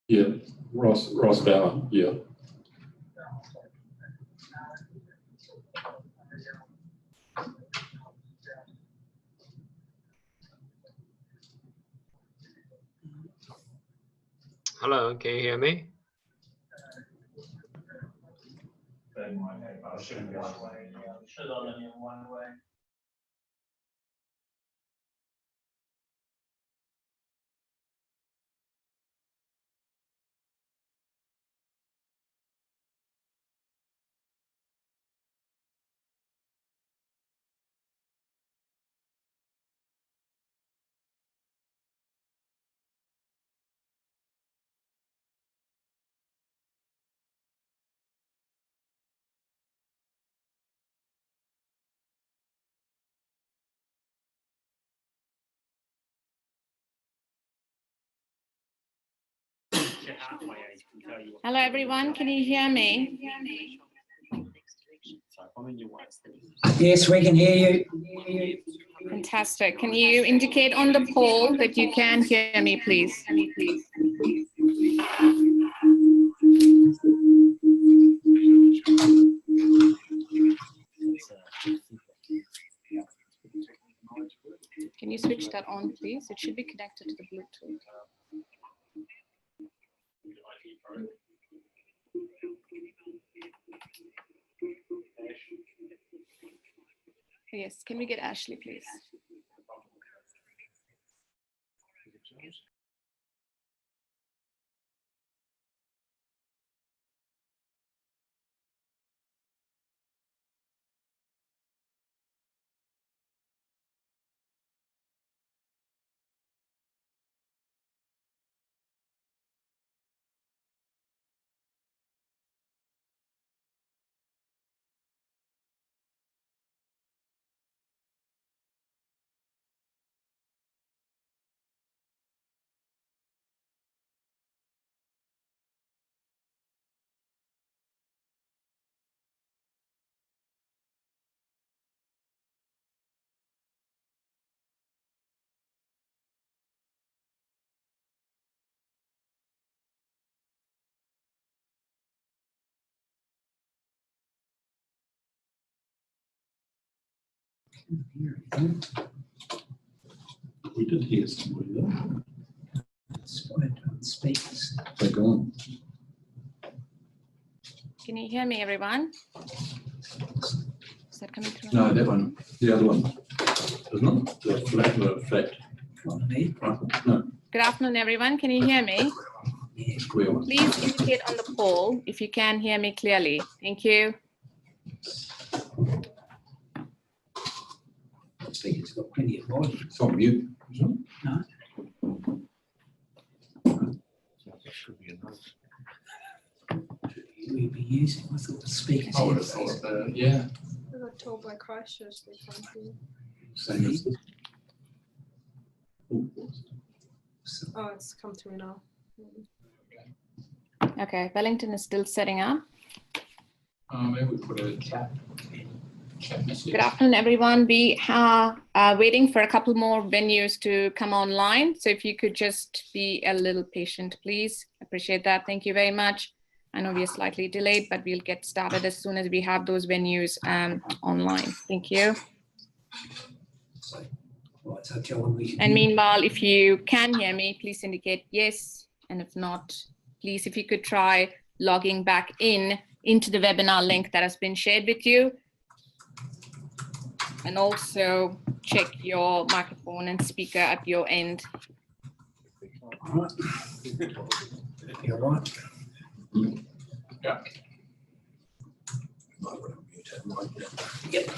Yeah, Ross Bauer, yeah. Hello, can you hear me? Hello, everyone. Can you hear me? Yes, we can hear you. Fantastic. Can you indicate on the poll that you can hear me, please? Can you switch that on, please? It should be connected to the Bluetooth. Yes, can we get Ashley, please? We did hear somebody there. Speakers. They're gone. Can you hear me, everyone? Is that coming through? No, that one. The other one. Isn't it? The flat, the fact. No. Good afternoon, everyone. Can you hear me? Square one. Please indicate on the poll if you can hear me clearly. Thank you. Speaker's got plenty of volume. It's on mute, isn't it? No. Should be a note. We'd be using, I thought the speakers. I would have thought that, yeah. I got told by Christchurch they can't hear. Same as this. Oh, it's come through now. Okay, Wellington is still setting up. Maybe we put a chat message. Good afternoon, everyone. We are waiting for a couple more venues to come online. So if you could just be a little patient, please. Appreciate that. Thank you very much. I know we are slightly delayed, but we'll get started as soon as we have those venues online. Thank you. And meanwhile, if you can hear me, please indicate yes. And if not, please, if you could try logging back into the webinar link that has been shared with you. And also check your microphone and speaker at your end. All right. You're right. Yeah. Yep.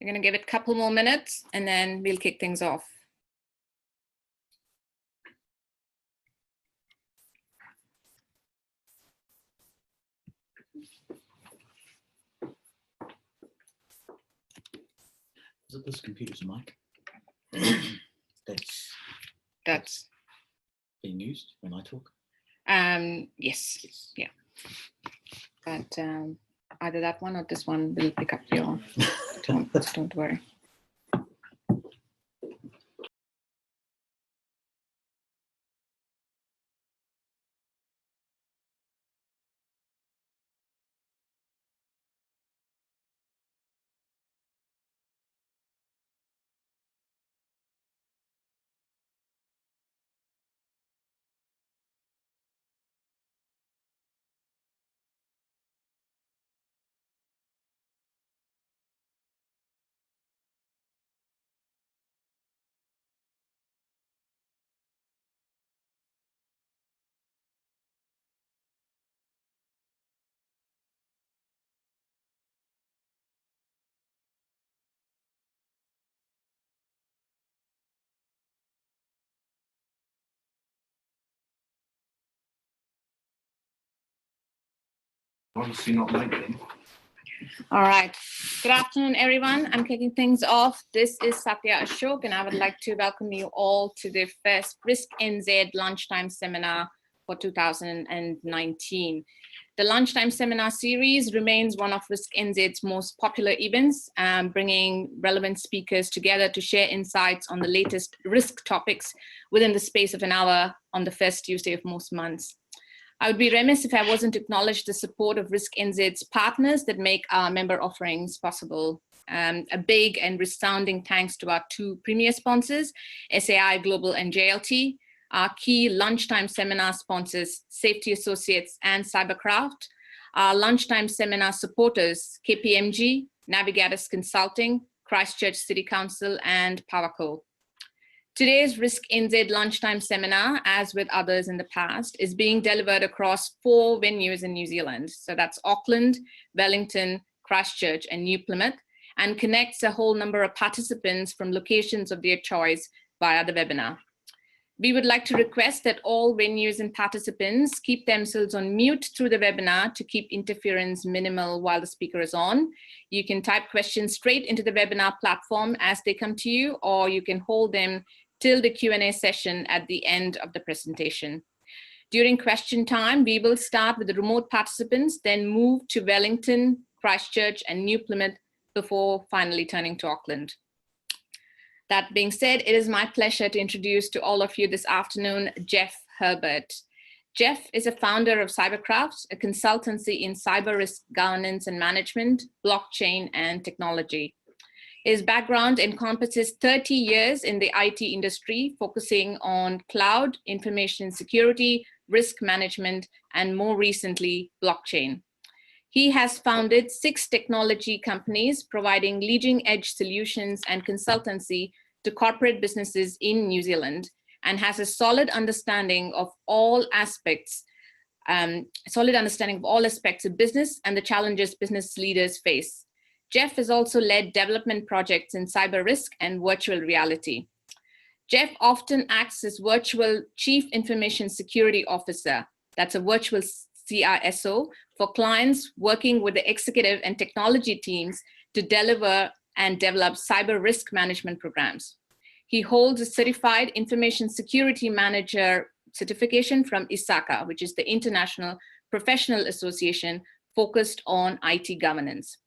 We're going to give it a couple more minutes and then we'll kick things off. Is it this computer's mic? That's being used when I talk? Yes. Yeah. But either that one or this one will pick up your tone, so don't worry. Obviously not late then. All right. Good afternoon, everyone. I'm kicking things off. This is Satya Ashok, and I would like to welcome you all to the first RiskNZ Lunchtime Seminar for 2019. The Lunchtime Seminar series remains one of RiskNZ's most popular events, bringing relevant speakers together to share insights on the latest risk topics within the space of an hour on the first Tuesday of most months. I would be remiss if I wasn't to acknowledge the support of RiskNZ's partners that make our member offerings possible. A big and resounding thanks to our two premier sponsors, SAI Global and JLT, our key Lunchtime Seminar sponsors, Safety Associates and Cybercraft, our Lunchtime Seminar supporters, KPMG, Navigators Consulting, Christchurch City Council, and PowerCo. Today's RiskNZ Lunchtime Seminar, as with others in the past, is being delivered across 4 venues in New Zealand. So that's Auckland, Wellington, Christchurch, and New Plymouth, and connects a whole number of participants from locations of their choice via the webinar. We would like to request that all venues and participants keep themselves on mute through the webinar to keep interference minimal while the speaker is on. You can type questions straight into the webinar platform as they come to you, or you can hold them till the Q&A session at the end of the presentation. During question time, we will start with the remote participants, then move to Wellington, Christchurch, and New Plymouth before finally turning to Auckland. That being said, it is my pleasure to introduce to all of you this afternoon, Jeff Herbert. Jeff is a founder of Cybercraft, a consultancy in cyber risk governance and management, blockchain, and technology. His background encompasses 30 years in the IT industry, focusing on cloud, information security, risk management, and more recently, blockchain. He has founded 6 technology companies providing leading-edge solutions and consultancy to corporate businesses in New Zealand, and has a solid understanding of all aspects of business and the challenges business leaders face. Jeff has also led development projects in cyber risk and virtual reality. Jeff often acts as virtual Chief Information Security Officer, that's a virtual CISO, for clients working with the executive and technology teams to deliver and develop cyber risk management programs. He holds a Certified Information Security Manager certification from ISACA, which is the International Professional Association focused on IT governance.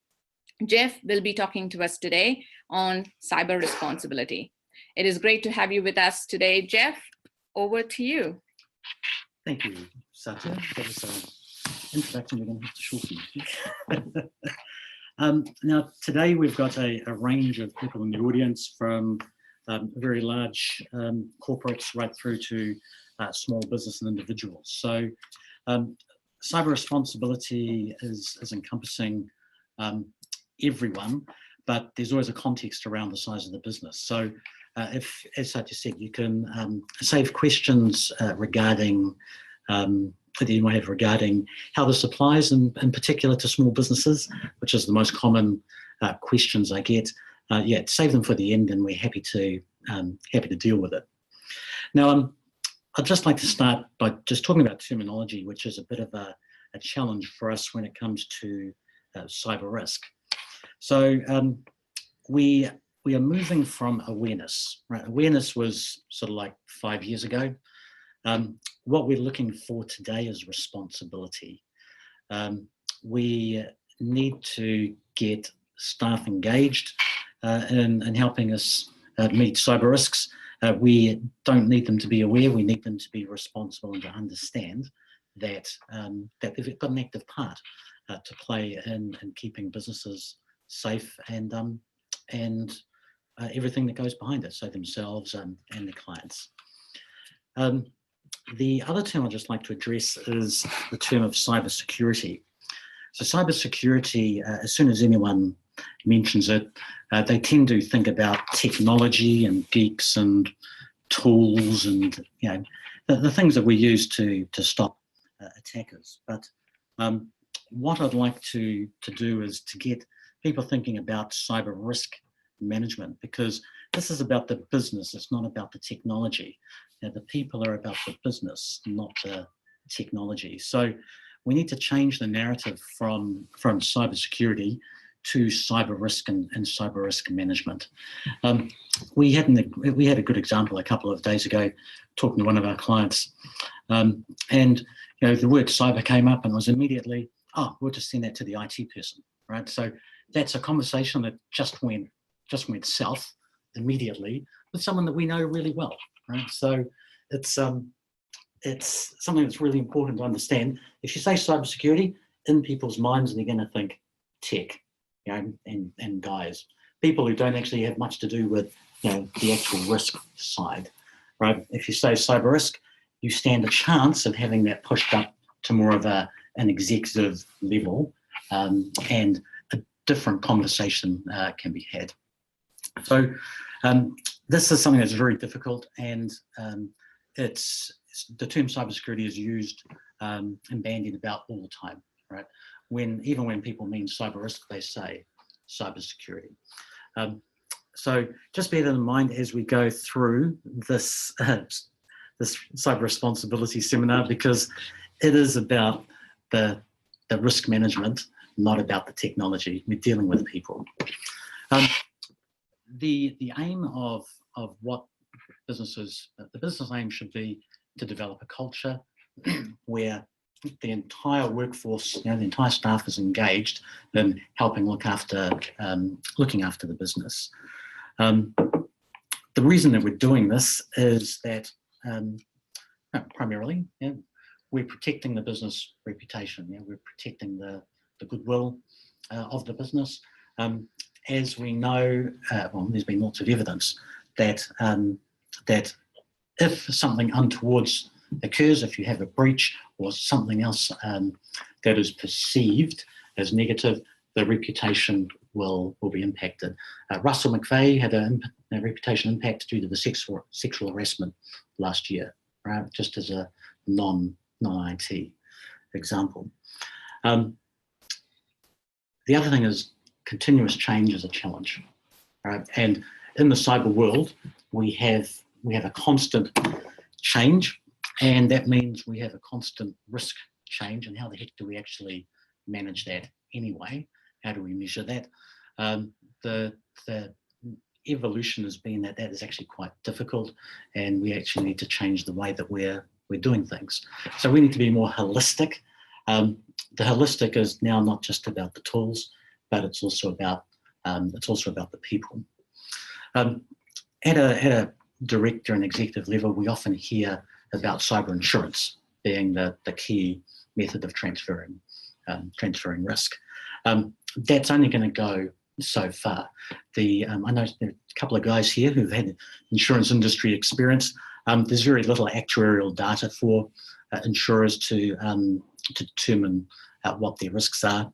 Jeff will be talking to us today on cyber responsibility. It is great to have you with us today, Jeff. Over to you. Thank you, Satya. That was an introduction we're going to have to shorten. Now, today we've got a range of people in the audience, from very large corporates right through to small business and individuals. So cyber responsibility is encompassing everyone, but there's always a context around the size of the business. So if, as Satya said, you can save questions regarding that you might have regarding how this applies in particular to small businesses, which is the most common questions I get. yeah, save them for the end, and we're happy to deal with it. Now, I'd just like to start by just talking about terminology, which is a bit of a challenge for us when it comes to cyber risk. So we are moving from awareness, right? Awareness was sort of like 5 years ago. What we're looking for today is responsibility. We need to get staff engaged in helping us meet cyber risks. We don't need them to be aware, we need them to be responsible and to understand that, that they've got an active part to play in keeping businesses safe and everything that goes behind it, so themselves and the clients. The other term I'd just like to address is the term of cybersecurity. So cybersecurity, as soon as anyone mentions it, they tend to think about technology and geeks and tools and, you know, the things that we use to stop attackers. But what I'd like to do is to get people thinking about cyber risk management, because this is about the business, it's not about the technology. Now, the people are about the business, not the technology. So we need to change the narrative from cybersecurity to cyber risk and cyber risk management. We had a good example a couple of days ago, talking to one of our clients, and you know, the word cyber came up, and was immediately, oh, we'll just send that to the IT person, right? So that's a conversation that just went south immediately with someone that we know really well, right? So it's something that's really important to understand. If you say cybersecurity, in people's minds, they're going to think tech, you know, and guys, people who don't actually have much to do with, you know, the actual risk side, right? If you say cyber risk, you stand a chance of having that pushed up to more of an executive level, and a different conversation can be had. So this is something that's very difficult, and the term cybersecurity is used and bandied about all the time, right? Even when people mean cyber risk, they say cybersecurity. So just bear that in mind as we go through this this cyber responsibility seminar, because it is about the risk management, not about the technology. We're dealing with people. The aim of what businesses, the business aim should be to develop a culture where the entire workforce, you know, the entire staff is engaged in helping looking after the business. The reason that we're doing this is that primarily, you know, we're protecting the business reputation. You know, we're protecting the goodwill of the business. As we know, well, there's been lots of evidence that that if something untoward occurs, if you have a breach or something else that is perceived as negative, the reputation will be impacted. Russell McVeigh had a reputation impact due to the sexual harassment last year, right? Just as a non-IT example. The other thing is continuous change is a challenge, right? And in the cyber world, we have a constant change, and that means we have a constant risk change. And how the heck do we actually manage that anyway? How do we measure that? The evolution has been that is actually quite difficult, and we actually need to change the way that we're doing things. So we need to be more holistic. The holistic is now not just about the tools, but it's also about the people. At a director and executive level, we often hear about cyber insurance being the key method of transferring risk. That's only going to go so far. I know there are a couple of guys here who've had insurance industry experience. There's very little actuarial data for insurers to determine what their risks are.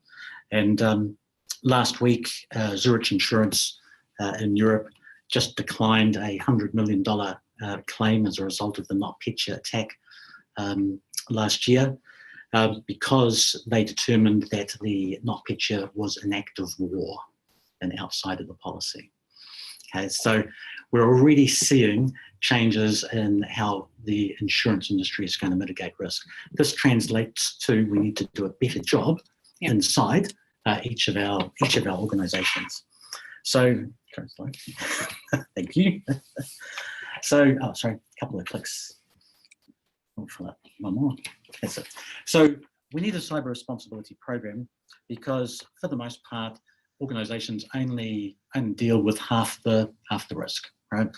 And last week, Zurich Insurance in Europe just declined a $100 million claim as a result of the NotPetya attack last year, because they determined that the NotPetya was an act of war and outside of the policy. Okay, so we're already seeing changes in how the insurance industry is going to mitigate risk. This translates to we need to do a better job inside each of our organisations. So, thank you. So, oh, sorry, a couple of clicks. I'll fill up one more. That's it. So, we need a cyber responsibility program because, for the most part, organisations only deal with half the risk. Right?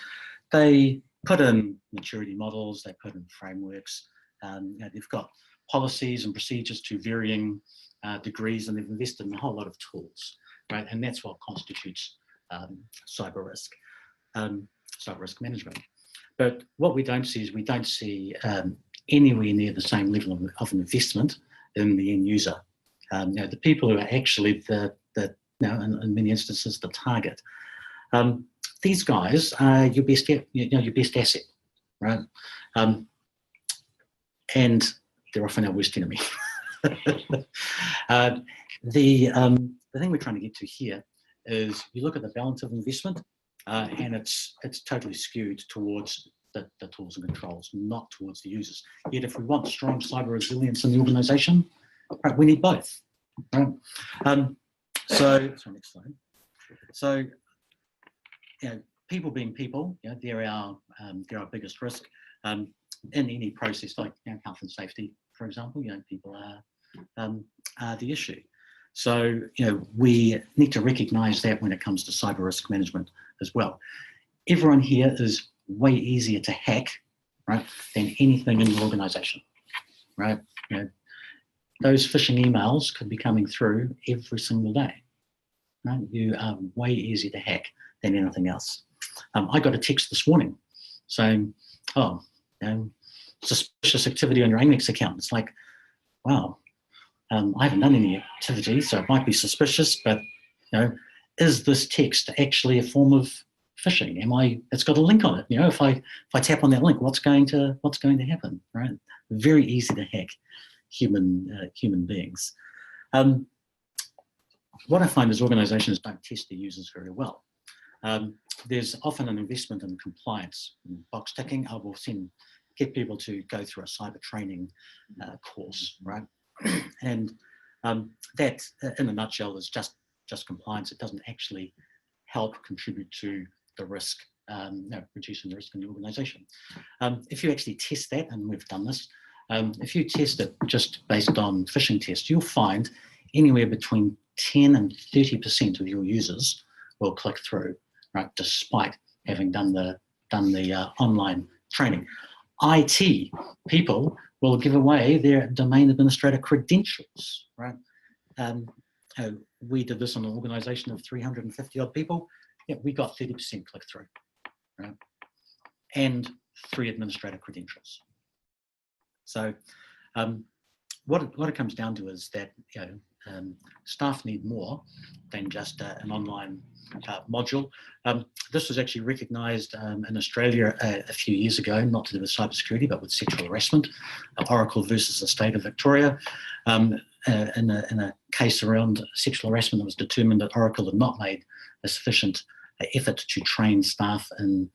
They put in maturity models, they put in frameworks. They've got policies and procedures to varying degrees, and they've invested in a whole lot of tools. Right? And that's what constitutes cyber risk management. But what we don't see is we don't see anywhere near the same level of investment in the end user. The people who are actually in many instances the target. These guys are your best asset, right? And they're often our worst enemy. The thing we're trying to get to here is you look at the balance of investment, and it's totally skewed towards the tools and controls, not towards the users. Yet, if we want strong cyber resilience in the organisation, right, we need both. Right? So next slide. So, people being people, they're our biggest risk in any process, like health and safety, for example. People are the issue. So, we need to recognise that when it comes to cyber risk management as well. Everyone here is way easier to hack, right, than anything in your organisation, right? Those phishing emails could be coming through every single day, right? You are way easier to hack than anything else. I got a text this morning saying, suspicious activity on your Amex account. It's like, wow, I haven't done any activity, so it might be suspicious, but is this text actually a form of phishing? It's got a link on it. If I tap on that link, what's going to happen, right? Very easy to hack human beings. What I find is organisations don't test their users very well. There's often an investment in compliance, in box ticking. I will get people to go through a cyber training course, right? And that, in a nutshell, is just compliance. It doesn't actually help contribute to the risk, reducing the risk in the organisation. If you actually test that, and we've done this, if you test it just based on phishing tests, you'll find anywhere between 10 and 30% of your users will click through, right, despite having done the online training. IT people will give away their domain administrator credentials, right? We did this on an organisation of 350 odd people. Yeah, we got 30% click through, right? And 3 administrator credentials. So what it comes down to is that staff need more than just an online module. This was actually recognised in Australia a few years ago, not to do with cybersecurity, but with sexual harassment. Oracle versus the state of Victoria. In a case around sexual harassment, it was determined that Oracle had not made a sufficient effort to train staff in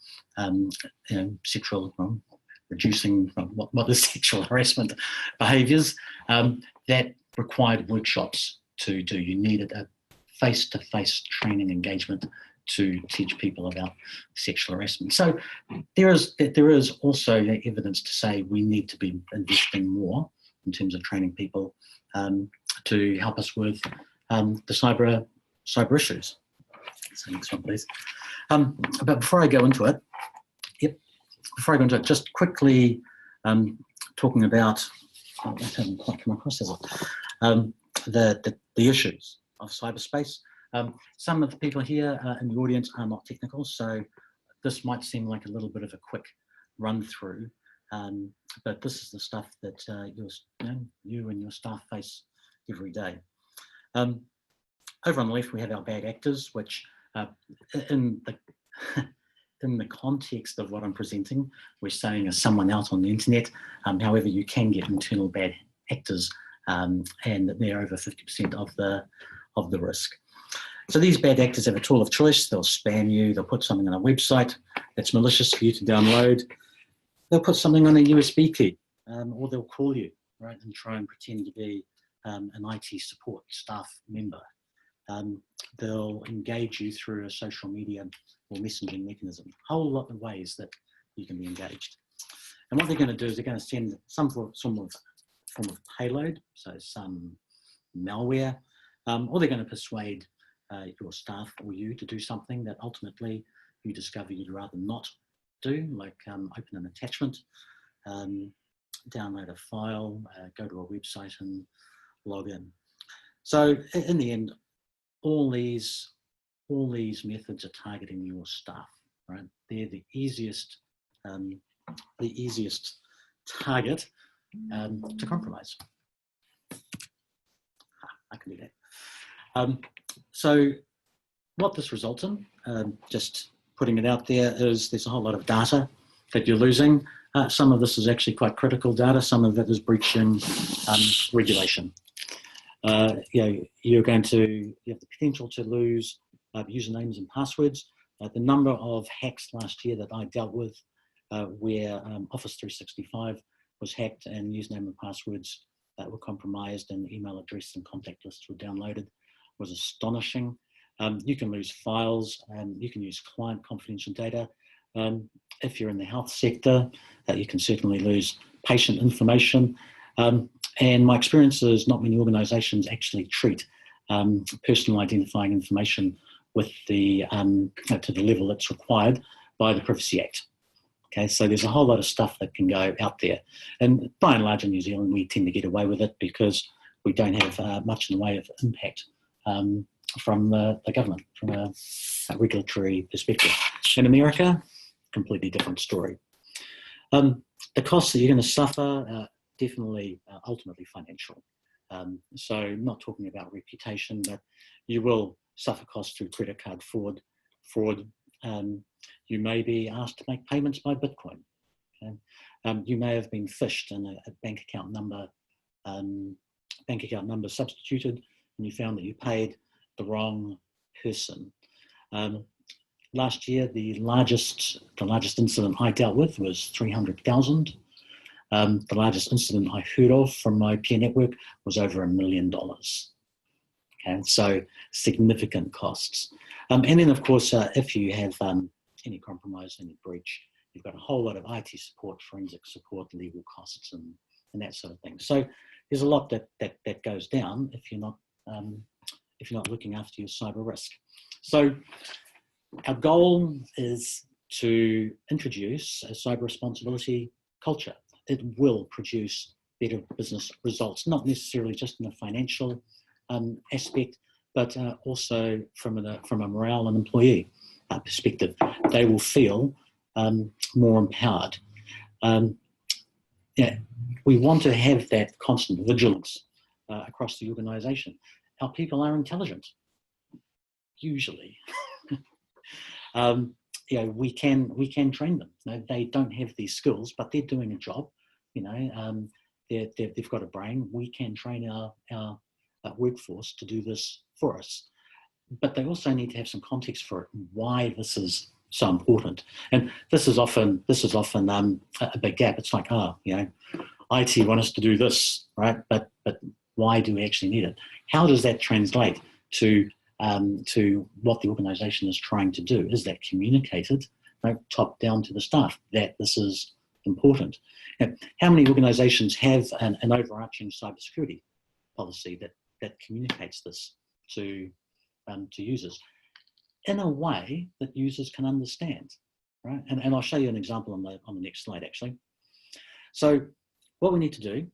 reducing what is sexual harassment behaviours that required workshops to do. You needed a face-to-face training engagement to teach people about sexual harassment. So there is also evidence to say we need to be investing more in terms of training people to help us with the cyber issues. So next one, please. But before I go into it, just quickly talking about, I haven't quite come across this, the issues of cyberspace. Some of the people here in the audience are not technical, so this might seem like a little bit of a quick run through, but this is the stuff that you and your staff face every day. Over on the left, we have our bad actors, which in the context of what I'm presenting, we're saying as someone else on the internet. However, you can get internal bad actors, and they're over 50% of the risk. So these bad actors have a tool of choice. They'll spam you. They'll put something on a website that's malicious for you to download. They'll put something on a USB key, or they'll call you, right, and try and pretend to be an IT support staff member. They'll engage you through a social media or messaging mechanism. A whole lot of ways that you can be engaged. And what they're going to do is they're going to send some form of payload, so some malware, or they're going to persuade your staff or you to do something that ultimately you discover you'd rather not do, like open an attachment, download a file, go to a website and log in. So in the end, all these methods are targeting your staff, right? They're the easiest target to compromise. I can do that. So what this results in, just putting it out there, is there's a whole lot of data that you're losing. Some of this is actually quite critical data. Some of it is breaching regulation. You have the potential to lose usernames and passwords. The number of hacks last year that I dealt with where Office 365 was hacked and username and passwords were compromised and email address and contact lists were downloaded was astonishing. You can lose files, you can use client confidential data. If you're in the health sector, you can certainly lose patient information. And my experience is not many organisations actually treat personal identifying information with the to the level that's required by the Privacy Act. Okay, so there's a whole lot of stuff that can go out there, and by and large in New Zealand we tend to get away with it because we don't have much in the way of impact from the government, from a regulatory perspective. In America, completely different story. The costs that you're going to suffer definitely ultimately financial. So not talking about reputation, but you will suffer costs through credit card fraud. You may be asked to make payments by Bitcoin. Okay? You may have been phished and a bank account number substituted, and you found that you paid the wrong person. Last year, the largest incident I dealt with was 300,000. The largest incident I heard of from my peer network was over $1 million. Okay, so significant costs. And then, of course, if you have any compromise, any breach, you've got a whole lot of IT support, forensic support, legal costs, and that sort of thing. So there's a lot that goes down if you're not looking after your cyber risk. So our goal is to introduce a cyber responsibility culture. It will produce better business results, not necessarily just in a financial aspect, but also from a morale and employee perspective. They will feel more empowered. We want to have that constant vigilance across the organisation. Our people are intelligent, usually. We can train them. They don't have these skills, but they're doing a job. They've got a brain. We can train our workforce to do this for us, but they also need to have some context for it, why this is so important. And this is often a big gap. It's like, IT want us to do this, right? But why do we actually need it? How does that translate to what the organisation is trying to do? Is that communicated, right, top down to the staff that this is important? And how many organisations have an overarching cybersecurity policy that communicates this to users in a way that users can understand, right? And I'll show you an example on the next slide, actually. So what we need to do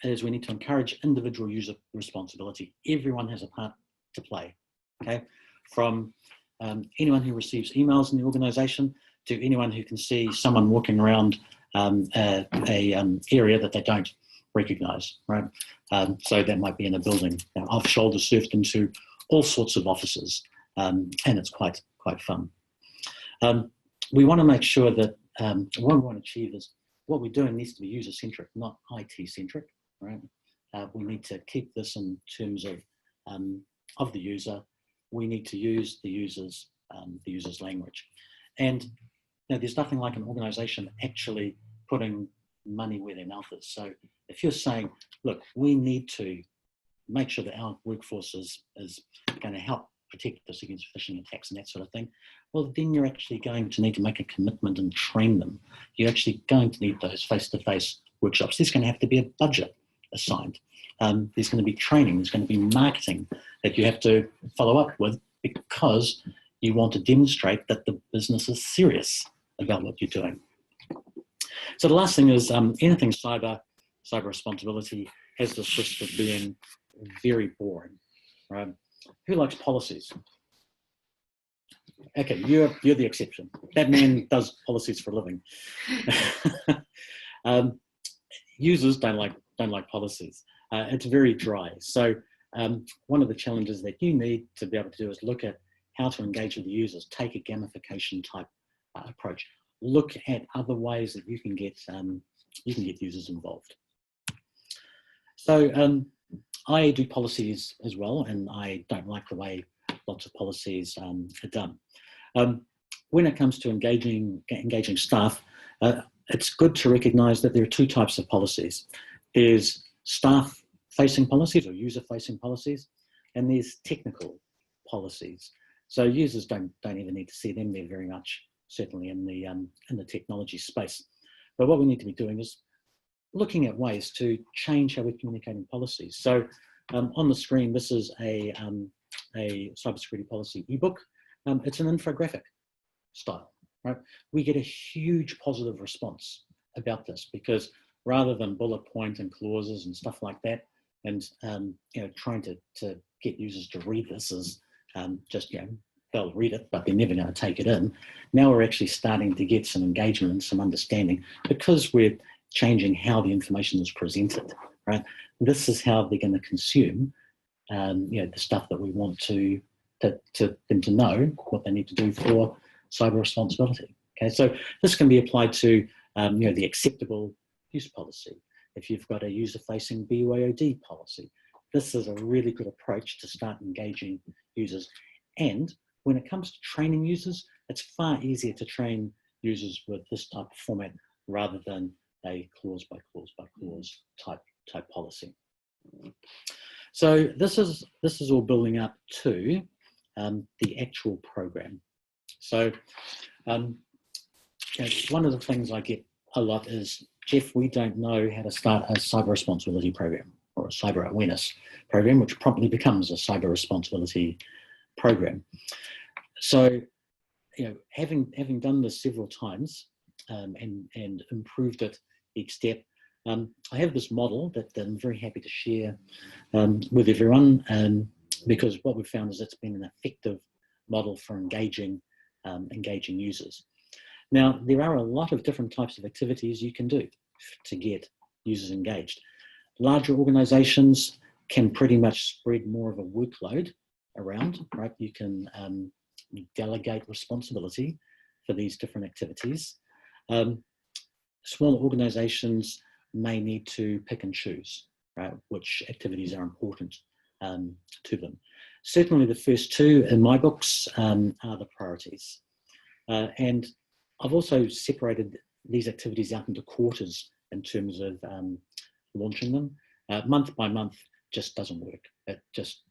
is we need to encourage individual user responsibility. Everyone has a part to play, okay? From anyone who receives emails in the organisation to anyone who can see someone walking around a area that they don't recognise, right? So that might be in a building. Now, I've shoulder surfed into all sorts of offices, and it's quite fun. We want to make sure that what we want to achieve is what we're doing needs to be user-centric, not IT-centric, right? We need to keep this in terms of the user, we need to use the user's language. And there's nothing like an organisation actually putting money where their mouth is. So if you're saying, look, we need to make sure that our workforce is going to help protect us against phishing attacks and that sort of thing, well, then you're actually going to need to make a commitment and train them. You're actually going to need those face-to-face workshops. There's going to have to be a budget assigned. There's going to be training, there's going to be marketing that you have to follow up with, because you want to demonstrate that the business is serious about what you're doing. So the last thing is anything cyber responsibility has this risk of being very boring, right? Who likes policies? Okay, you're the exception. That man does policies for a living. Users don't like policies. It's very dry. So one of the challenges that you need to be able to do is look at how to engage with the users, take a gamification type approach, look at other ways that you can get users involved. So I do policies as well, and I don't like the way lots of policies are done. When it comes to engaging staff, it's good to recognise that there are two types of policies. There's staff-facing policies or user-facing policies, and there's technical policies. So users don't even need to see them. They're very much certainly in the technology space. But what we need to be doing is looking at ways to change how we're communicating policies. So on the screen, this is a cybersecurity policy ebook. It's an infographic style, right? We get a huge positive response about this, because rather than bullet point and clauses and stuff like that, and trying to get users to read this is just, they'll read it, but they're never going to take it in. Now we're actually starting to get some engagement and some understanding, because we're changing how the information is presented, right? This is how they're going to consume, the stuff that we want them to know what they need to do for cyber responsibility. Okay, so this can be applied to, the acceptable use policy. If you've got a user-facing BYOD policy, this is a really good approach to start engaging users. And when it comes to training users, it's far easier to train users with this type of format rather than a clause by clause by clause type policy. So this is all building up to the actual program. So one of the things I get a lot is, Jeff, we don't know how to start a cyber responsibility program or a cyber awareness program, which promptly becomes a cyber responsibility program. So, having done this several times and improved it each step, I have this model that I'm very happy to share with everyone, because what we've found is it's been an effective model for engaging users. Now, there are a lot of different types of activities you can do to get users engaged. Larger organizations can pretty much spread more of a workload around, right? You can delegate responsibility for these different activities. Smaller organizations may need to pick and choose, right, which activities are important to them. Certainly the first two in my books are the priorities. And I've also separated these activities out into quarters in terms of launching them. Month by month just doesn't work. It just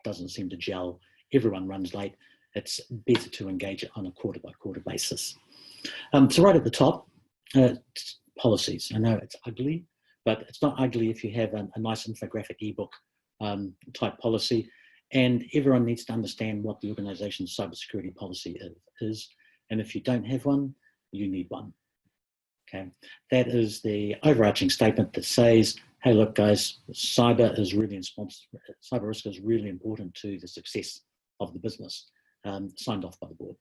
doesn't seem to gel. Everyone runs late. It's better to engage it on a quarter by quarter basis. So right at the top, policies. I know it's ugly, but it's not ugly if you have a nice infographic ebook type policy, and everyone needs to understand what the organization's cybersecurity policy is. And if you don't have one, you need one. Okay, that is the overarching statement that says, hey, look, guys, cyber risk is really important to the success of the business, signed off by the board.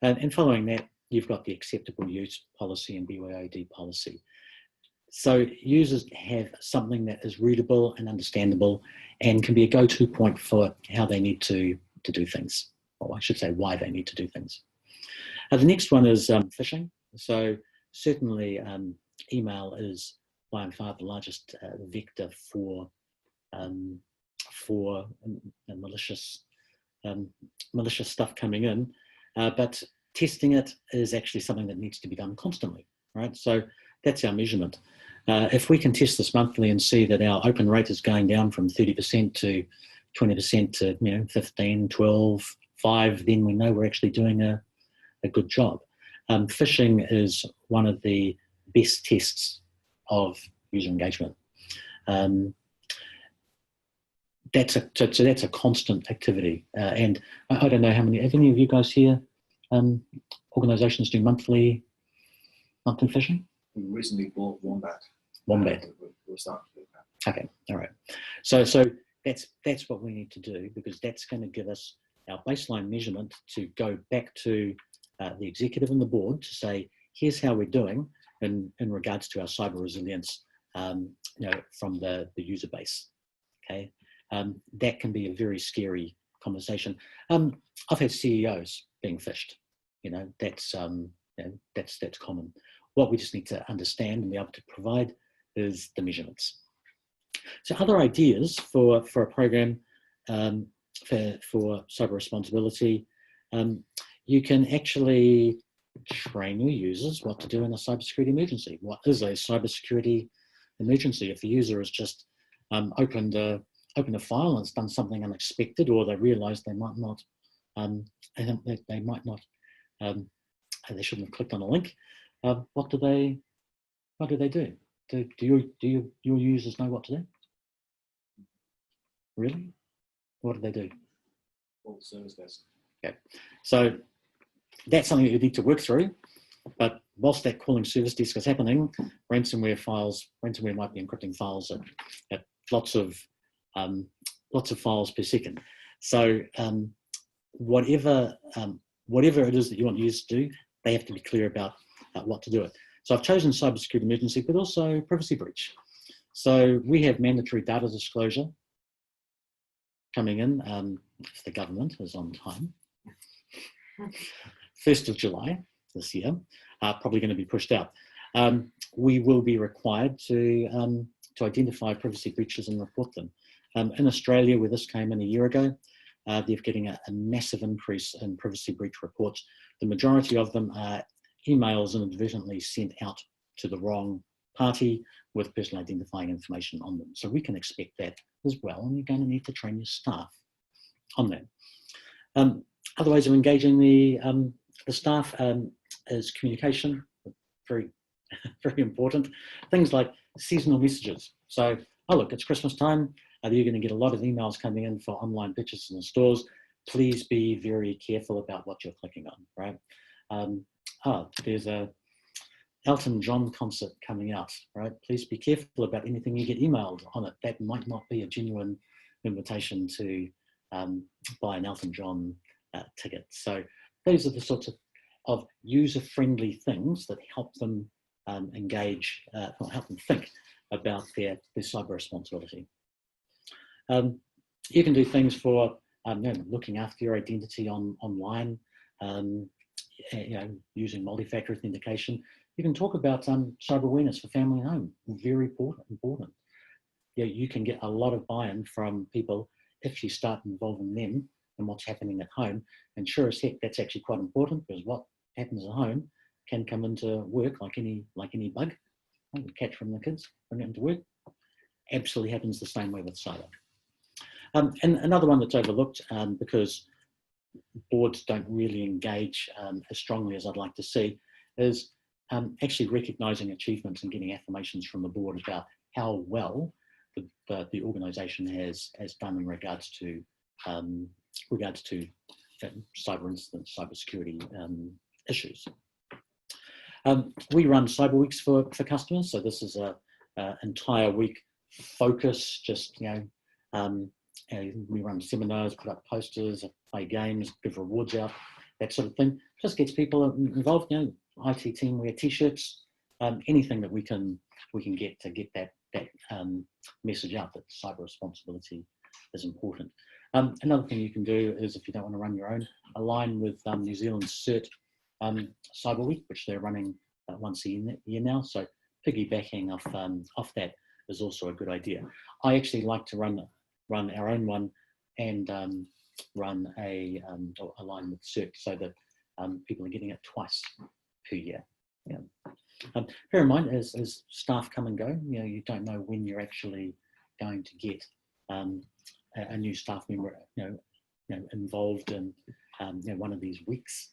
And following that, you've got the acceptable use policy and BYOD policy. So users have something that is readable and understandable and can be a go-to point for how they need to do things, or I should say why they need to do things. The next one is phishing. So certainly email is by and far the largest vector for malicious malicious stuff coming in, but testing it is actually something that needs to be done constantly, right? So that's our measurement. If we can test this monthly and see that our open rate is going down from 30% to 20% to 15, 12, 5, then we know we're actually doing a good job. Phishing is one of the best tests of user engagement. That's a constant activity, and I don't know how many. Have any of you guys here? Organisations do monthly phishing. We recently bought Wombat. Wombat. We're starting to do that. Okay, all right. So that's what we need to do, because that's going to give us our baseline measurement to go back to the executive and the board to say, here's how we're doing in regards to our cyber resilience, from the user base. Okay, that can be a very scary conversation. I've had CEOs being phished. That's common. What we just need to understand and be able to provide is the measurements. So other ideas for a program for cyber responsibility, you can actually train your users what to do in a cybersecurity emergency. What is a cybersecurity emergency? If the user has just opened a file and it's done something unexpected, or they realise they might not, they shouldn't have clicked on a link. What do they do? Do your users know what to do? Really? What do they do? Call the service desk. Okay, so that's something that you need to work through. But whilst that calling service desk is happening, ransomware might be encrypting files at lots of files per second. So whatever it is that you want users to do, they have to be clear about what to do it. So I've chosen cybersecurity emergency, but also privacy breach. So we have mandatory data disclosure coming in, if the government is on time. 1st of July this year, probably going to be pushed out. We will be required to identify privacy breaches and report them. In Australia, where this came in a year ago, they're getting a massive increase in privacy breach reports. The majority of them are emails inadvertently sent out to the wrong party with personal identifying information on them. So we can expect that as well, and you're going to need to train your staff on that. Other ways of engaging the staff is communication, very, very important. Things like seasonal messages. So, oh look, it's Christmas time. You're going to get a lot of emails coming in for online purchases in stores. Please be very careful about what you're clicking on, right? There's a Elton John concert coming out, right? Please be careful about anything you get emailed on it. That might not be a genuine invitation to buy an Elton John ticket. So those are the sorts of user-friendly things that help them engage, help them think about their cyber responsibility. You can do things for looking after your identity online, using multi-factor authentication. You can talk about cyber awareness for family and home. Very important. You can get a lot of buy-in from people if you start involving them in what's happening at home. And sure as heck, that's actually quite important, because what happens at home can come into work like any bug. Catch from the kids, bring it into work. Absolutely happens the same way with cyber. And another one that's overlooked, because boards don't really engage as strongly as I'd like to see, is actually recognising achievements and getting affirmations from the board about how well the organisation has done in regards to cyber incidents, cybersecurity issues. We run cyber weeks for customers, so this is a entire week focus. Just we run seminars, put up posters, play games, give rewards out, that sort of thing. Just gets people involved. IT team wear t-shirts, anything that we can get to get that message out that cyber responsibility is important. Another thing you can do is, if you don't want to run your own, align with New Zealand's CERT Cyber Week, which they're running once a year now. So piggybacking off that is also a good idea. I actually like to run our own one and run or align with CERC so that people are getting it twice per year. Yeah. Bear in mind, as staff come and go, you don't know when you're actually going to get a new staff member, involved in one of these weeks.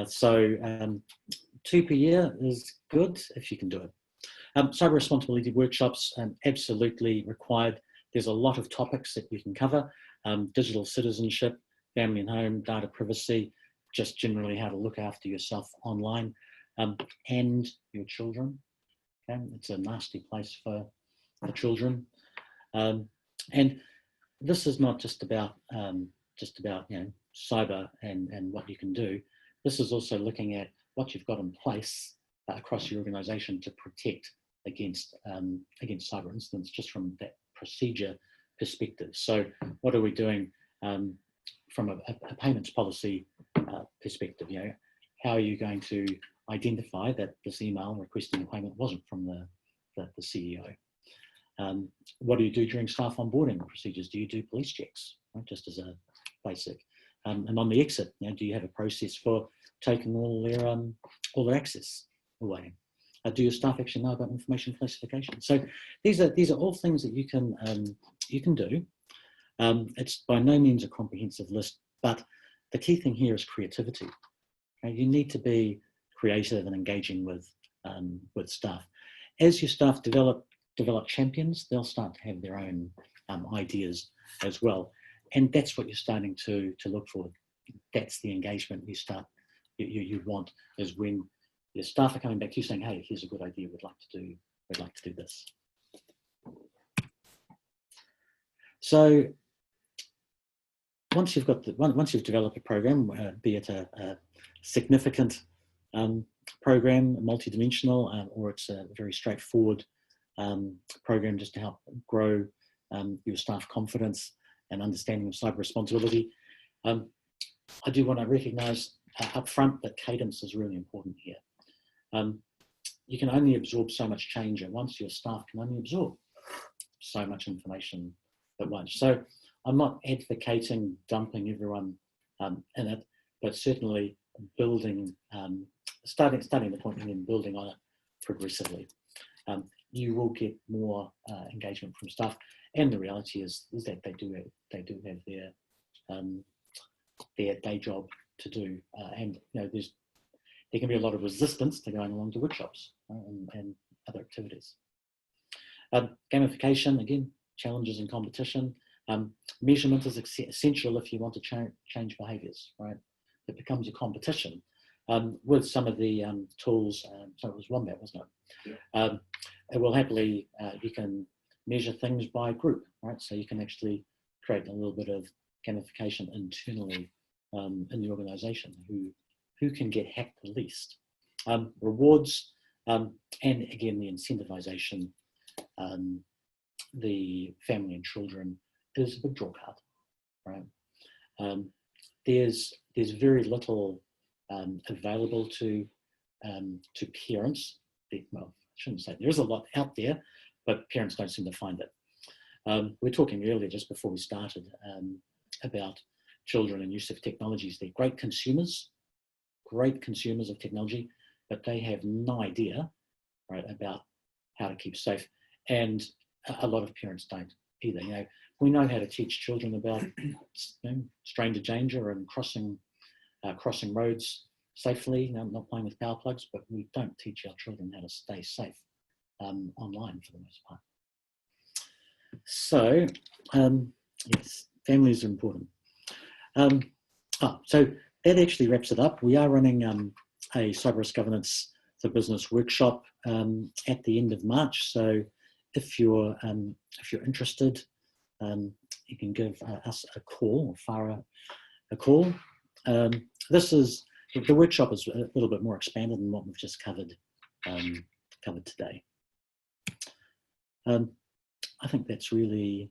So 2 per year is good if you can do it. Cyber responsibility workshops, absolutely required. There's a lot of topics that you can cover: digital citizenship, family and home, data privacy, just generally how to look after yourself online, and your children. Okay? It's a nasty place for children, and this is not just about cyber and what you can do. This is also looking at what you've got in place across your organisation to protect against cyber incidents, just from that procedure perspective. So, what are we doing from a payments policy perspective? How are you going to identify that this email requesting a payment wasn't from the CEO? What do you do during staff onboarding procedures? Do you do police checks, right? Just as a basic? And on the exit, do you have a process for taking all their access away? Do your staff actually know about information classification? So these are all things that you can do. It's by no means a comprehensive list, but the key thing here is creativity. Okay? You need to be creative and engaging with staff. As your staff develop champions, they'll start to have their own ideas as well, and that's what you're starting to look for. That's the engagement you want, is when your staff are coming back to you saying, "Hey, here's a good idea. We'd like to do this." So once you've developed a program, be it a significant program, multidimensional, or it's a very straightforward program just to help grow your staff confidence and understanding of cyber responsibility, I do want to recognise up front that cadence is really important here. You can only absorb so much change at once. Your staff can only absorb so much information at once. So I'm not advocating dumping everyone in it, but certainly building, starting the point and then building on it progressively. You will get more engagement from staff, and the reality is that they do have their day job to do, and there can be a lot of resistance to going along to workshops and other activities. Gamification, again, challenges and competition. Measurement is essential if you want to change behaviours, right? It becomes a competition with some of the tools. So it was Wombat, wasn't it? Yeah. It will happily, you can measure things by group, right? So you can actually create a little bit of gamification internally in the organisation. Who can get hacked the least? Rewards, and again, the incentivisation, the family and children is a big draw card, right? There's very little available to parents. Well, I shouldn't say there's a lot out there, but parents don't seem to find it. We were talking earlier, just before we started, about children and use of technologies. They're great consumers of technology, but they have no idea, right, about how to keep safe. And a lot of parents don't either. We know how to teach children about stranger danger and crossing roads safely, not playing with power plugs, but we don't teach our children how to stay safe online for the most part. So, yes, families are important. So that actually wraps it up. We are running a cyber risk governance for business workshop at the end of March. So if you're interested, you can give us a call, or Farah a call. The workshop is a little bit more expanded than what we've just covered today. I think that's really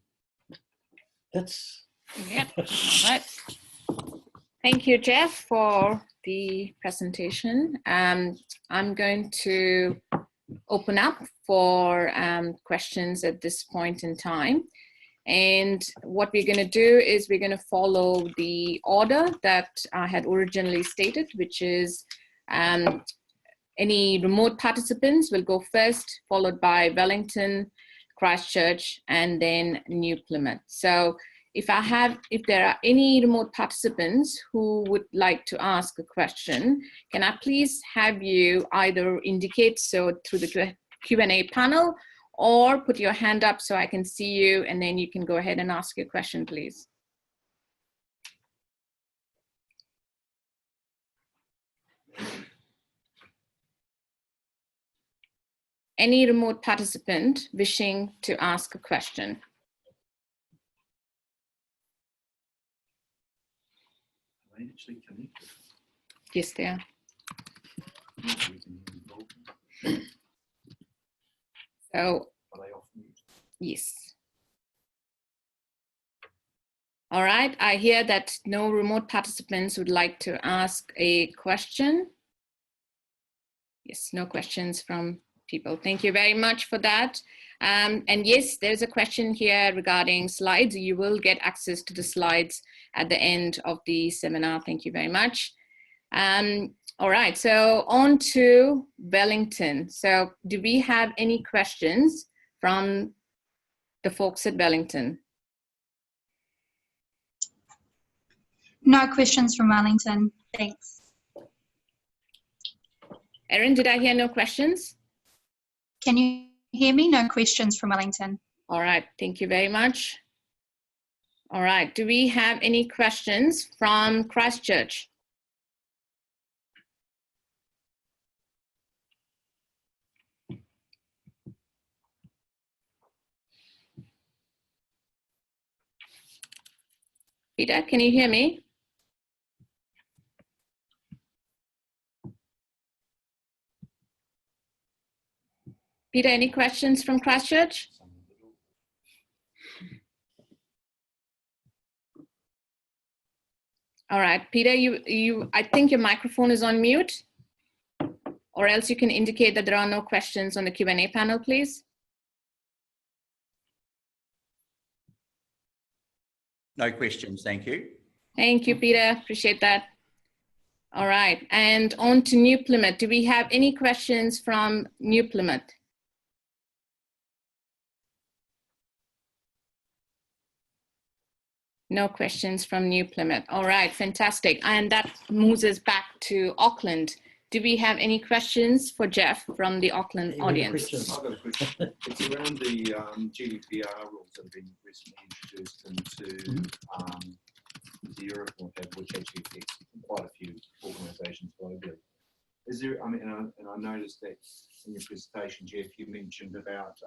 Yep. All right. Thank you, Jeff, for the presentation. I'm going to open up for questions at this point in time. And what we're going to do is we're going to follow the order that I had originally stated, which is any remote participants will go first, followed by Wellington, Christchurch, and then New Plymouth. So if there are any remote participants who would like to ask a question, can I please have you either indicate so through the Q&A panel, or put your hand up so I can see you, and then you can go ahead and ask your question, please. Any remote participant wishing to ask a question? Are they actually connected? Yes, they are. So, Are they off mute? yes. All right, I hear that no remote participants would like to ask a question. Yes, no questions from people. Thank you very much for that. And yes, there's a question here regarding slides. You will get access to the slides at the end of the seminar. Thank you very much. All right, so on to Wellington. So do we have any questions from the folks at Wellington? No questions from Wellington, thanks. Erin, did I hear no questions? Can you hear me? No questions from Wellington. All right, thank you very much. All right, do we have any questions from Christchurch? Peter, can you hear me? Peter, any questions from Christchurch? All right, Peter, I think your microphone is on mute, or else you can indicate that there are no questions on the Q&A panel, please. No questions, thank you. Thank you, Peter, appreciate that. All right, and on to New Plymouth. Do we have any questions from New Plymouth? No questions from New Plymouth. All right, fantastic. And that moves us back to Auckland. Do we have any questions for Jeff from the Auckland audience? I've got a question. It's around the GDPR rules that have been recently introduced into Europe, which actually affects quite a few organisations globally. Is there, I mean, and I noticed that in your presentation, Jeff, you mentioned about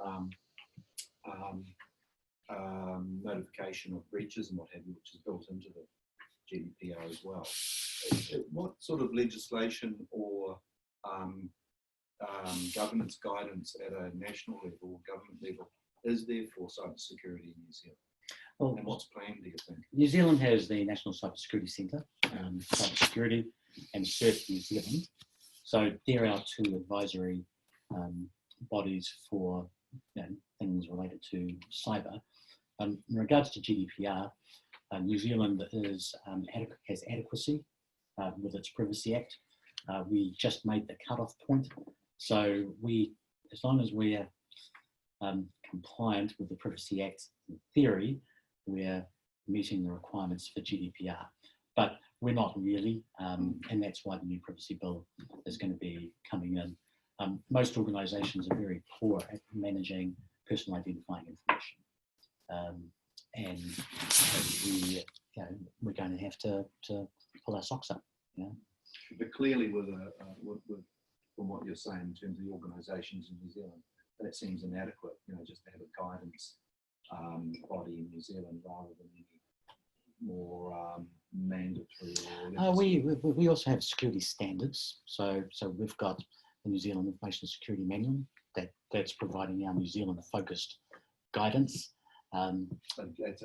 notification of breaches and what have you, which is built into the GDPR as well. What sort of legislation or governance guidance at a national level or government level is there for cybersecurity in New Zealand? Well, and what's planned, do you think? New Zealand has the National Cybersecurity Centre, Cybersecurity and CERT New Zealand. So they're our two advisory bodies for things related to cyber. In regards to GDPR, New Zealand is, has adequacy with its Privacy Act. We just made the cutoff point. So as long as we're compliant with the Privacy Act in theory, we're meeting the requirements for GDPR. But we're not really, and that's why the new privacy bill is going to be coming in. Most organisations are very poor at managing personal identifying information. And we're going to have to pull our socks up. But clearly, from what you're saying in terms of the organisations in New Zealand, that seems inadequate. Just to have a guidance body in New Zealand rather than any more mandatory. We also have security standards. So we've got the New Zealand Information Security Manual that's providing our New Zealand focused guidance. So that's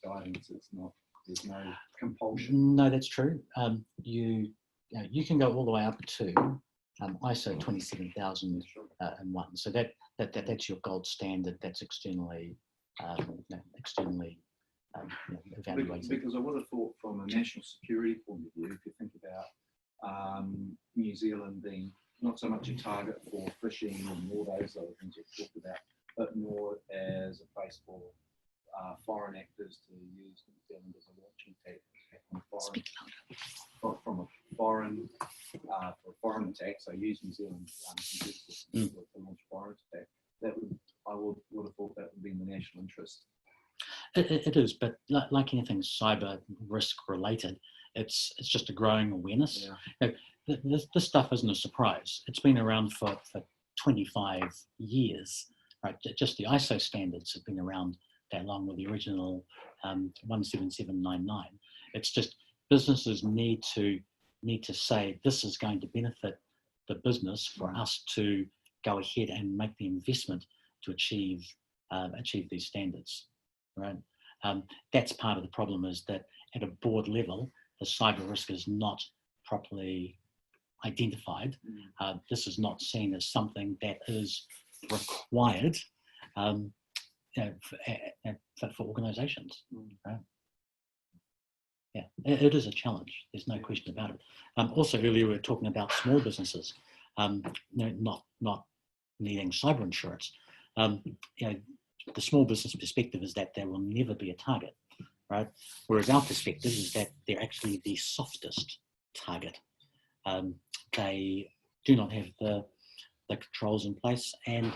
guidance. It's not. There's no compulsion. No, that's true. You can go all the way up to ISO 27001. So that's your gold standard. That's externally externally evaluated. Because I would have thought from a national security point of view, if you think about New Zealand being not so much a target for phishing and all those other things we've talked about, but more as a place for foreign actors to use New Zealand as a launching pad from a foreign for foreign attack. So use New Zealand to launch foreign attack. That I would have thought that would be in the national interest. It is, but like anything cyber risk related, it's just a growing awareness. Yeah. This stuff isn't a surprise. It's been around for 25 years, right? Just the ISO standards have been around that long with the original 17799. It's just businesses need to say this is going to benefit the business for us to go ahead and make the investment to achieve these standards, right? That's part of the problem, is that at a board level, the cyber risk is not properly identified. This is not seen as something that is required for organisations. Right? Yeah, it is a challenge. There's no question about it. Also, earlier we were talking about small businesses, not needing cyber insurance. The small business perspective is that they will never be a target, right? Whereas our perspective is that they're actually the softest target. They do not have the controls in place, and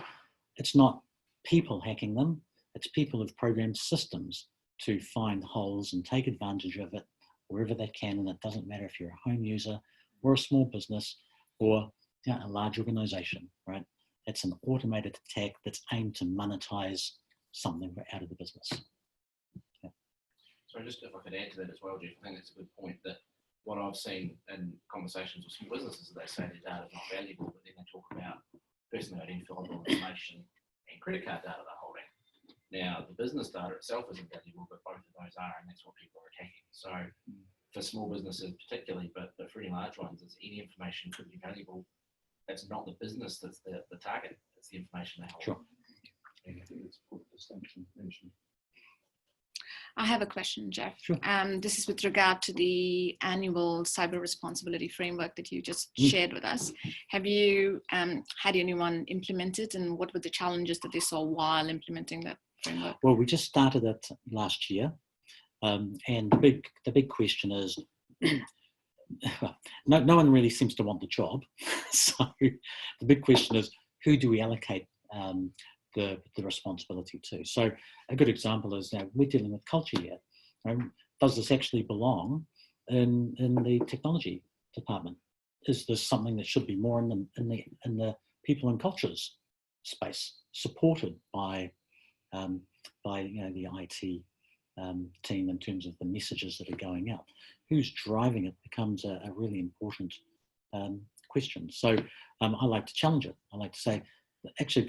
it's not people hacking them, it's people who've programmed systems to find holes and take advantage of it wherever they can, and it doesn't matter if you're a home user or a small business or a large organisation, right? It's an automated attack that's aimed to monetize something out of the business. Yeah. So just if I could add to that as well, Jeff, I think that's a good point, that what I've seen in conversations with small businesses is they say their data is not valuable, but then they talk about personally identifiable information and credit card data they're holding. Now, the business data itself isn't valuable, but both of those are, and that's what people are attacking. So for small businesses particularly, but for any large ones, it's any information could be valuable. It's not the business that's the target, it's the information they hold. Sure. I think it's a good distinction mentioned. I have a question, Jeff. Sure. This is with regard to the annual cyber responsibility framework that you just shared with us. Have you had anyone implement it, and what were the challenges that they saw while implementing that framework? Well, we just started it last year, and the big question is, no one really seems to want the job. So the big question is, who do we allocate the responsibility to? So a good example is, we're dealing with culture here. Does this actually belong in the technology department? Is this something that should be more in the people and cultures space, supported by the IT team in terms of the messages that are going out? Who's driving it becomes a really important question. So I like to challenge it. I like to say, actually,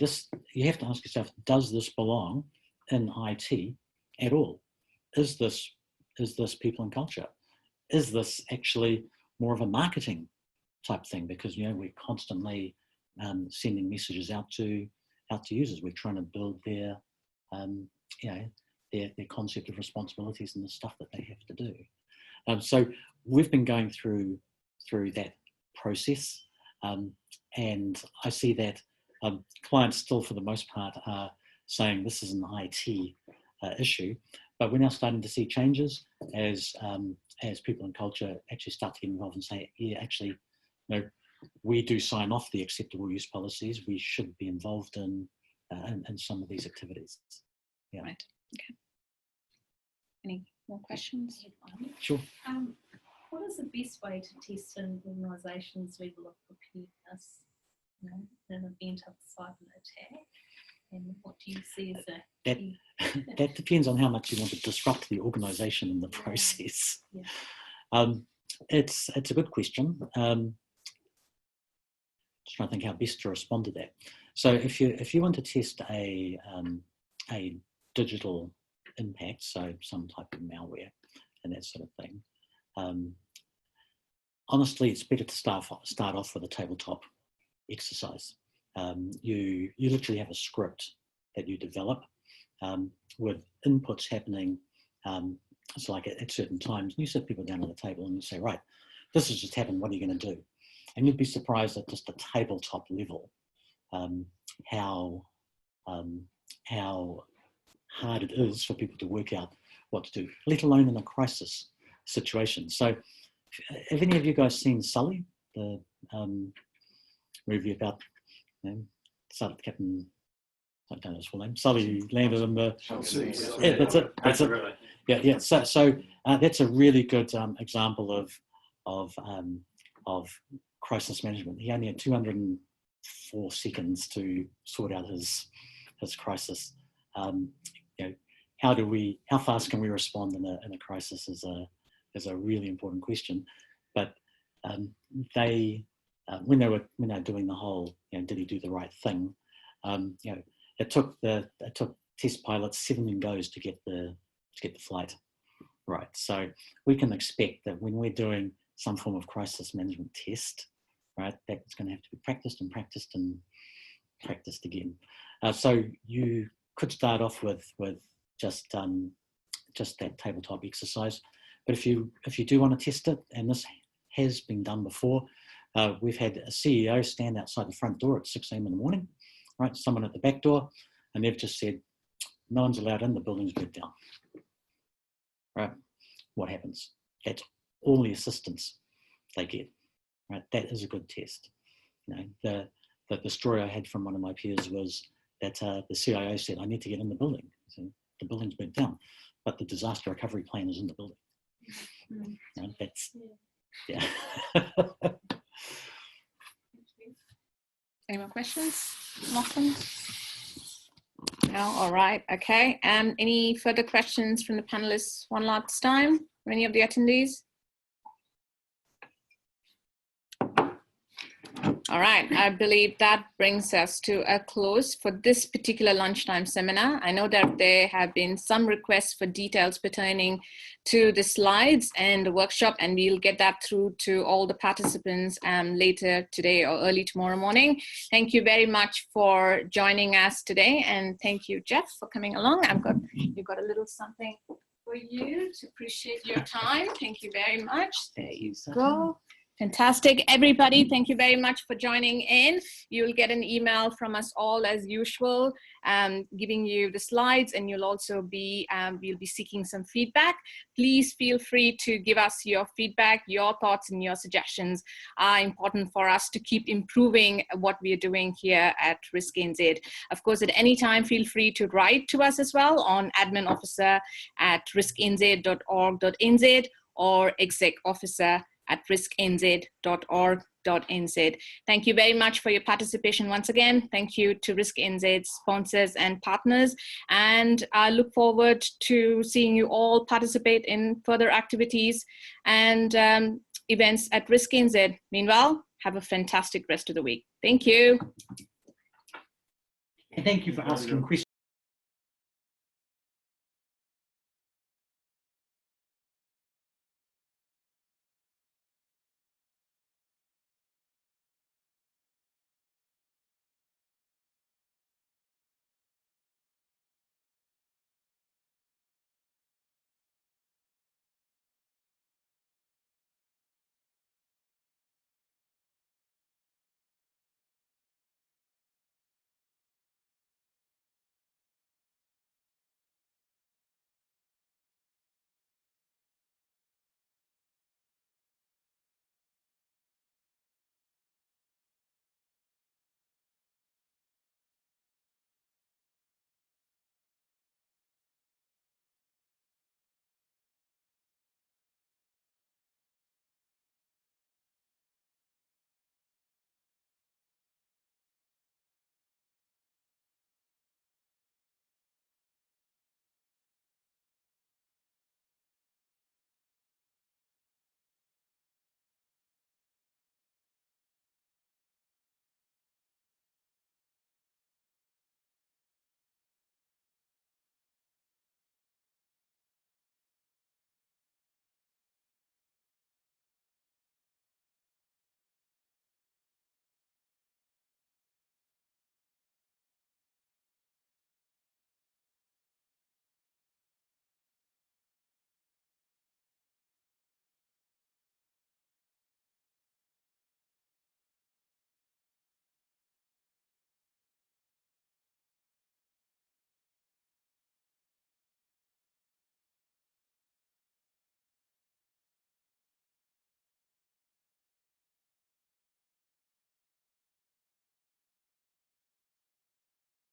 you have to ask yourself, does this belong in IT at all? Is this people and culture? Is this actually more of a marketing type thing? Because we're constantly sending messages out to users. We're trying to build their concept of responsibilities and the stuff that they have to do. So we've been going through that process, and I see that clients still, for the most part, are saying this is an IT issue, but we're now starting to see changes as people in culture actually start to get involved and say, yeah, actually, we do sign off the acceptable use policies. We should be involved in some of these activities. Yeah. Right. Okay. Any more questions? Sure. What is the best way to test an organisation's level of preparedness in an event of a cyber attack? And what do you see as a key? That depends on how much you want to disrupt the organisation in the process. Yeah. It's a good question. Just trying to think how best to respond to that. So if you want to test a digital impact, so some type of malware and that sort of thing, honestly, it's better to start off with a tabletop exercise. You literally have a script that you develop, with inputs happening, it's like at certain times, you sit people down at the table and you say, right, this has just happened, what are you going to do? And you'd be surprised at just the tabletop level, how hard it is for people to work out what to do, let alone in a crisis situation. So have any of you guys seen Sully, the movie about, Captain, I don't know his full name, Sully landed in the, yeah, that's it, that's it. Yeah. So that's a really good example of crisis management. He only had 204 seconds to sort out his crisis. How fast can we respond in a crisis is a really important question. But when they were doing the whole, did he do the right thing? It took test pilots 7 goes to get the flight right. So we can expect that when we're doing some form of crisis management test, right, that's going to have to be practiced and practiced and practiced again. So you could start off with just that tabletop exercise, but if you do want to test it, and this has been done before, we've had a CEO stand outside the front door at 6 a.m. in the morning, right? Someone at the back door, and they've just said, no one's allowed in, the building's burnt down. Right? What happens? That's all the assistance they get. Right? That is a good test. The story I had from one of my peers was that the CIO said, I need to get in the building. So the building's burnt down, but the disaster recovery plan is in the building. That's, yeah. Any more questions? Lachlan? No, all right, okay. Any further questions from the panelists one last time? From any of the attendees? All right, I believe that brings us to a close for this particular lunchtime seminar. I know that there have been some requests for details pertaining to the slides and the workshop, and we'll get that through to all the participants later today or early tomorrow morning. Thank you very much for joining us today, and thank you, Jeff, for coming along. You've got a little something for you to appreciate your time. Thank you very much. There you go. Fantastic, everybody. Thank you very much for joining in. You'll get an email from us all as usual, giving you the slides, and you'll also be, we'll be seeking some feedback. Please feel free to give us your feedback. Your thoughts and your suggestions are important for us to keep improving what we are doing here at RiskNZ. Of course, at any time, feel free to write to us as well on adminofficer@risknz.org.nz or execofficer@risknz.org.nz. Thank you very much for your participation once again. Thank you to RiskNZ's sponsors and partners, and I look forward to seeing you all participate in further activities and events at RiskNZ. Meanwhile, have a fantastic rest of the week. Thank you. And thank you for asking questions.